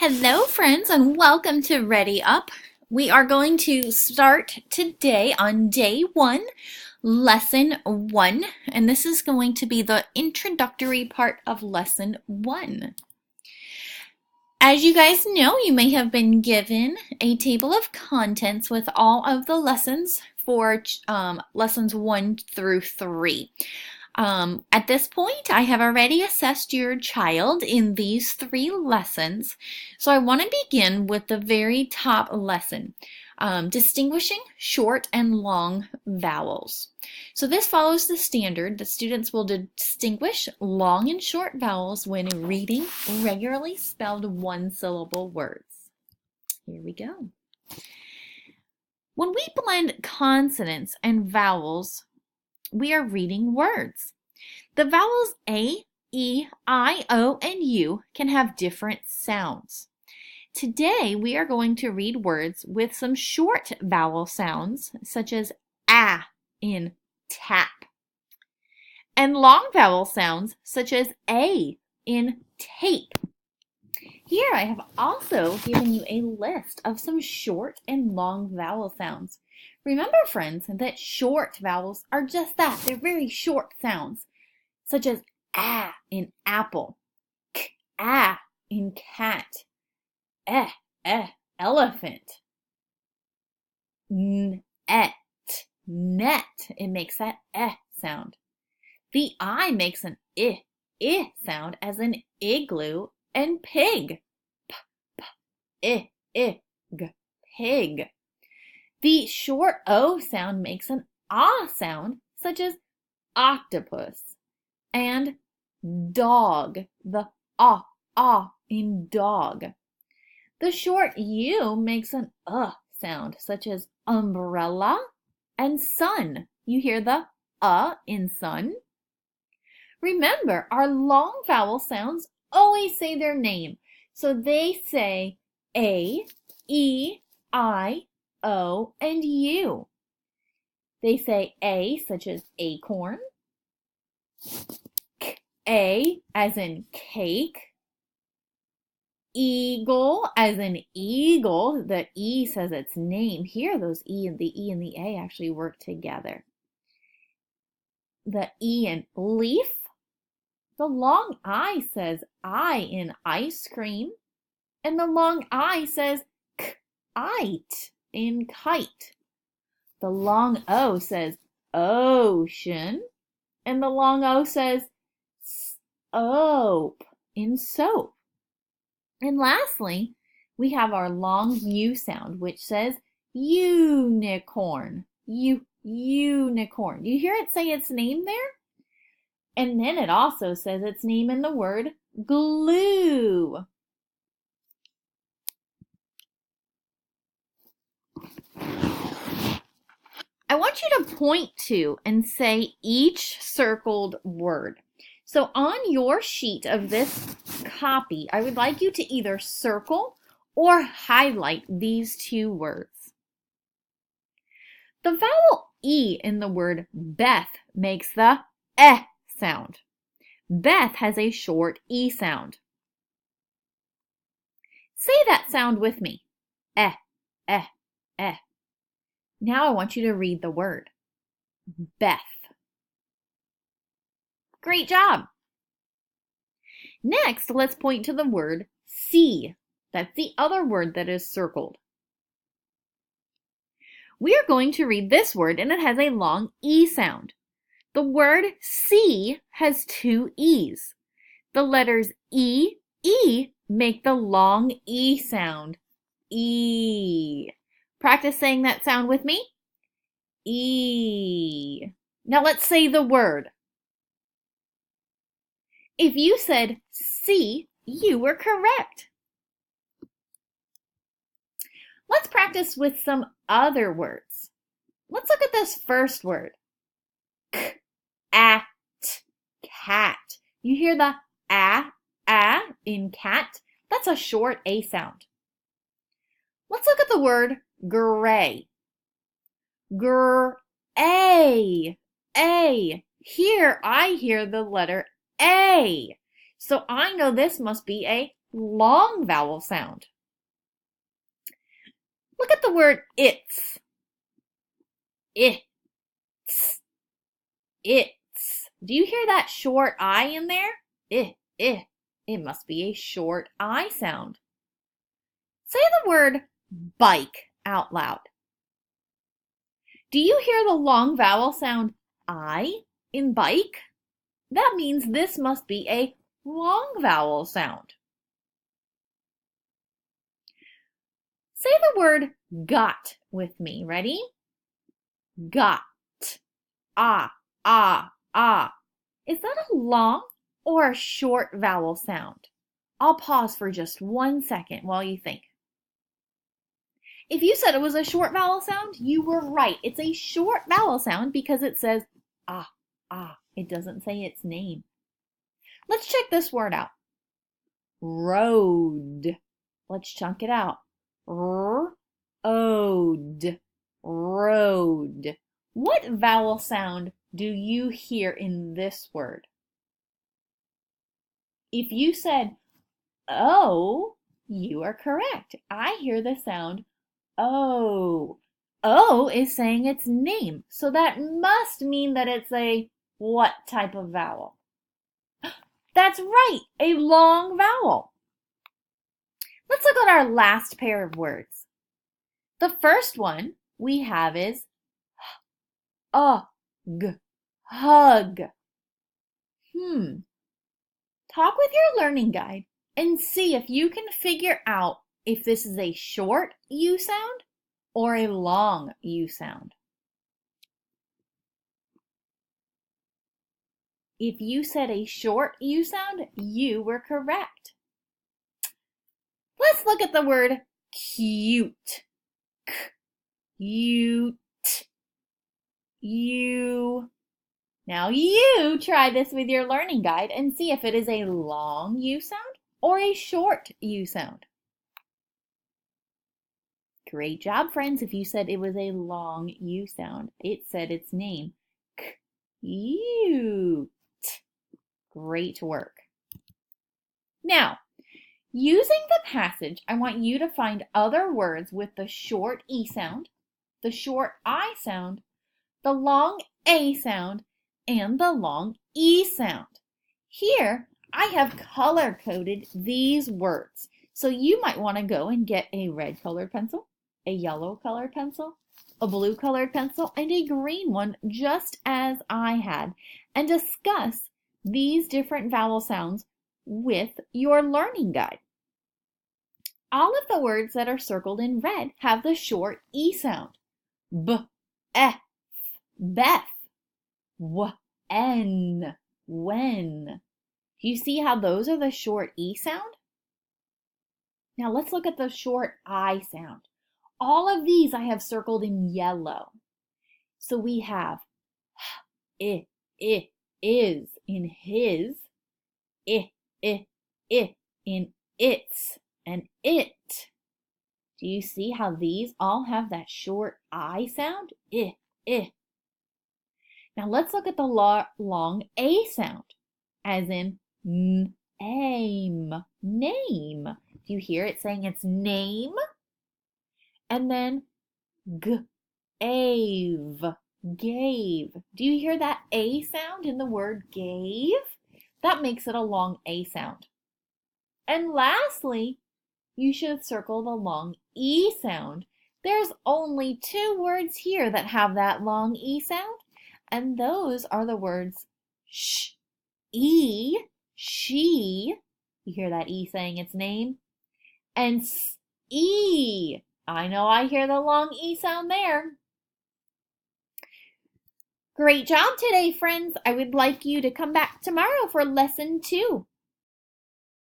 Hello, friends, and welcome to Ready Up. We are going to start today on day one, lesson one, and this is going to be the introductory part of lesson one. As you guys know, you may have been given a table of contents with all of the lessons for lessons 1 through 3. At this point, I have already assessed your child in these 3 lessons, so I want to begin with the very top lesson, distinguishing short and long vowels. So this follows the standard that students will distinguish long and short vowels when reading regularly spelled one-syllable words. Here we go. When we blend consonants and vowels, we are reading words. The vowels A, E, I, O, and U can have different sounds. Today, we are going to read words with some short vowel sounds, such as A in tap, and long vowel sounds, such as A in tape. Here, I have also given you a list of some short and long vowel sounds. Remember, friends, that short vowels are just that. They're very short sounds, such as A in apple, K-A in cat, elephant, N-et, net. It makes that sound. The I makes an I sound as in igloo and pig, p-p-ig, pig. The short O sound makes an ah sound, such as octopus and dog, the ah in dog. The short U makes an sound, such as umbrella and sun. You hear the in sun. Remember, our long vowel sounds always say their name. So they say A, E, I, O, and U. They say A, such as acorn, A as in cake, eagle as in eagle. The E says its name. Here, those E and the A actually work together. The E in leaf. The long I says I in ice cream. And the long I says kite in kite. The long O says ocean. And the long O says soap in soap. And lastly, we have our long U sound, which says unicorn. Unicorn. Do you hear it say its name there? And then it also says its name in the word glue. I want you to point to and say each circled word. So on your sheet of this copy, I would like you to either circle or highlight these 2 words. The vowel E in the word Beth makes the sound. Beth has a short E sound. Say that sound with me. Eh. Now I want you to read the word. Beth. Great job. Next, let's point to the word see. That's the other word that is circled. We are going to read this word, and it has a long E sound. The word see has 2 E's. The letters E make the long E sound. E. Practice saying that sound with me. E. Now let's say the word. If you said see, you were correct. Let's practice with some other words. Let's look at this first word. Cat. You hear the a in cat? That's a short A sound. Let's look at the word gray. A. Here I hear the letter A. So I know this must be a long vowel sound. Look at the word it's. It's. It's. Do you hear that short I in there? It must be a short I sound. Say the word bike out loud. Do you hear the long vowel sound I in bike? That means this must be a long vowel sound. Say the word got with me. Ready? Got. Ah, ah, ah. Is that a long or a short vowel sound? I'll pause for just 1 second while you think. If you said it was a short vowel sound, you were right. It's a short vowel sound because it says ah, ah. It doesn't say its name. Let's check this word out. Road. Let's chunk it out. R-O-D. Road. What vowel sound do you hear in this word? If you said O, you are correct. I hear the sound O. O is saying its name, so that must mean that it's a what type of vowel? That's right, a long vowel. Let's look at our last pair of words. The first one we have is hug. Hug. Talk with your learning guide and see if you can figure out if this is a short U sound or a long U sound. If you said a short U sound, you were correct. Let's look at the word cute. Cute. You. Now you try this with your learning guide and see if it is a long U sound or a short U sound. Great job, friends. If you said it was a long U sound, it said its name. Cute. Great work. Now, using the passage, I want you to find other words with the short E sound, the short I sound, the long A sound, and the long E sound. Here, I have color-coded these words. So you might want to go and get a red colored pencil, a yellow colored pencil, a blue colored pencil, and a green one, just as I had, and discuss these different vowel sounds with your learning guide. All of the words that are circled in red have the short E sound. B, F, Beth, W, N, when. Do you see how those are the short E sound? Now let's look at the short I sound. All of these I have circled in yellow. So we have I, is in his, I in its, and it. Do you see how these all have that short I sound? I. Now let's look at the long A sound, as in name, name. Do you hear it saying its name? And then gave, gave. Do you hear that A sound in the word gave? That makes it a long A sound. And lastly, you should circle the long E sound. There's only 2 words here that have that long E sound, and those are the words sh, E, she. You hear that E saying its name? And s, E. I know I hear the long E sound there. Great job today, friends. I would like you to come back tomorrow for lesson 2.